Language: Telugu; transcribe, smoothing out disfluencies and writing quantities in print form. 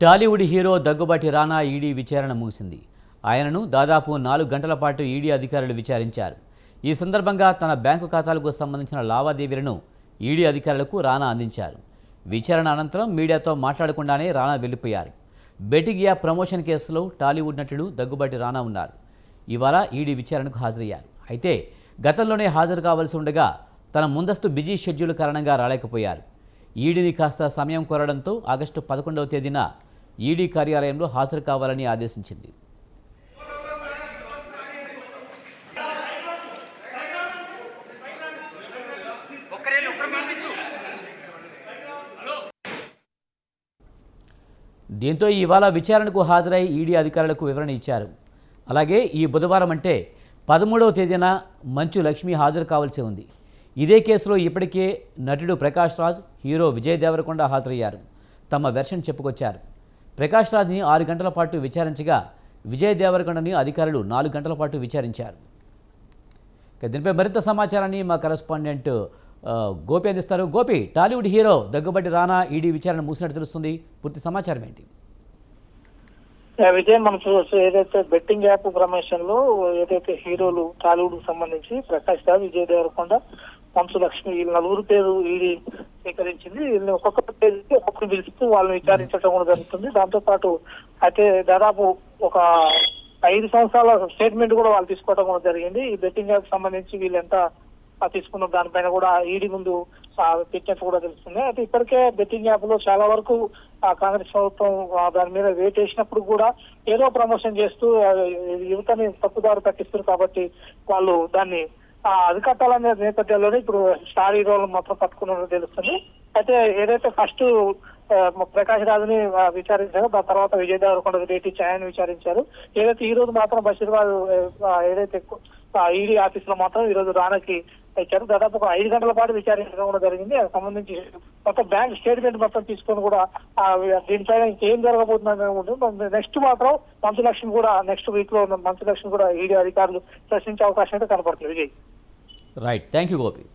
టాలీవుడ్ హీరో దగ్గుబాటి రానా ఈడీ విచారణ ముగిసింది. ఆయనను దాదాపు 4 గంటల పాటు ఈడీ అధికారులు విచారించారు. ఈ సందర్భంగా తన బ్యాంకు ఖాతాలకు సంబంధించిన లావాదేవీలను ఈడీ అధికారులకు రానా అందించారు. విచారణ అనంతరం మీడియాతో మాట్లాడకుండానే రానా వెళ్లిపోయారు. బెట్టింగ్ యాప్ ప్రమోషన్ కేసులో టాలీవుడ్ నటుడు దగ్గుబాటి రానా ఉన్నారు. ఇవాళ ఈడీ విచారణకు హాజరయ్యారు. అయితే గతంలోనే హాజరు కావాల్సి ఉండగా తన ముందస్తు బిజీ షెడ్యూల్ కారణంగా రాలేకపోయారు. ఈడీని కాస్త సమయం కోరడంతో ఆగస్టు 11వ తేదీన ఈడీ కార్యాలయంలో హాజరు కావాలని ఆదేశించింది. దీంతో ఇవాళ విచారణకు హాజరై ఈడీ అధికారులకు వివరణ ఇచ్చారు. అలాగే ఈ బుధవారం అంటే 13వ తేదీన మంచు లక్ష్మి హాజరు కావాల్సి ఉంది. ఇదే కేసులో ఇప్పటికే నటుడు ప్రకాష్ రాజ్, హీరో విజయ్ దేవరకొండ హాజరయ్యారు. తమ వెర్షన్ చెప్పుకొచ్చారు. ప్రకాష్ రాజ్ని 6 గంటల పాటు విచారించగా విజయ్ దేవరకొండని అధికారులు 4 గంటల పాటు విచారించారు. దీనిపై మరింత సమాచారాన్ని మా కరెస్పాండెంట్ గోపి అందిస్తారు. గోపి, టాలీవుడ్ హీరో దగ్గుబాటి రానా ఈడీ విచారణ ముగిసినట్టు తెలుస్తుంది. పూర్తి సమాచారం ఏంటి? విజయ్, మనం చూడొచ్చు ఏదైతే బెట్టింగ్ యాప్ ప్రమోషన్ లో ఏదైతే హీరోలు టాలీవుడ్ కు సంబంధించి ప్రకాష్ రాజ్, విజయ్ దేవరకొండ, మంచు లక్ష్మి వీళ్ళ 4 పేరు ఈడీ స్వీకరించింది. వీళ్ళని ఒక్కొక్క పేరుకి ఒక్కొక్కరు పిలుస్తూ వాళ్ళని విచారించడం కూడా జరుగుతుంది. దాంతో పాటు అయితే దాదాపు ఒక 5 సంవత్సరాల స్టేట్మెంట్ కూడా వాళ్ళు తీసుకోవడం కూడా జరిగింది. ఈ బెట్టింగ్ యాప్ సంబంధించి వీళ్ళు ఎంత తీసుకున్న దానిపైన కూడా ఈడీ ముందు పెట్టినట్టు కూడా తెలుస్తుంది. అయితే ఇప్పటికే బెట్టింగ్ యాప్ లో చాలా వరకు కాంగ్రెస్ ప్రభుత్వం దాని మీద వెయిట్ వేసినప్పుడు కూడా ఏదో ప్రమోషన్ చేస్తూ యువతని తప్పుదారు పట్టిస్తారు కాబట్టి వాళ్ళు దాన్ని అరికట్టాలనే నేపథ్యంలోనే ఇప్పుడు స్టార్ హీరోలు మొత్తం పట్టుకున్నట్టు తెలుస్తుంది. అయితే ఏదైతే ఫస్ట్ ప్రకాష్ రాజుని విచారించారో దాని తర్వాత విజయ్ దేవరకొండ రేటి ఛాయని విచారించారు. ఏదైతే ఈ రోజు మాత్రం బషీర్బాద్ ఏదైతే ఈడీ ఆఫీస్ లో మాత్రం ఈ రోజు రానాకి ఇచ్చారు. దాదాపు ఒక 5 గంటల పాటు విచారించడం కూడా జరిగింది. అది సంబంధించి మొత్తం బ్యాంక్ స్టేట్మెంట్ మొత్తం తీసుకొని కూడా దీనిపైన ఇంకేం జరగబోతుందని నెక్స్ట్ మాత్రం మంచు లక్ష్మి కూడా నెక్స్ట్ వీక్ లో మంచు లక్ష్మి కూడా ఈడీ అధికారులు ప్రశ్నించే అవకాశం అయితే కనపడుతుంది. Vijay, right, thank you Gopi.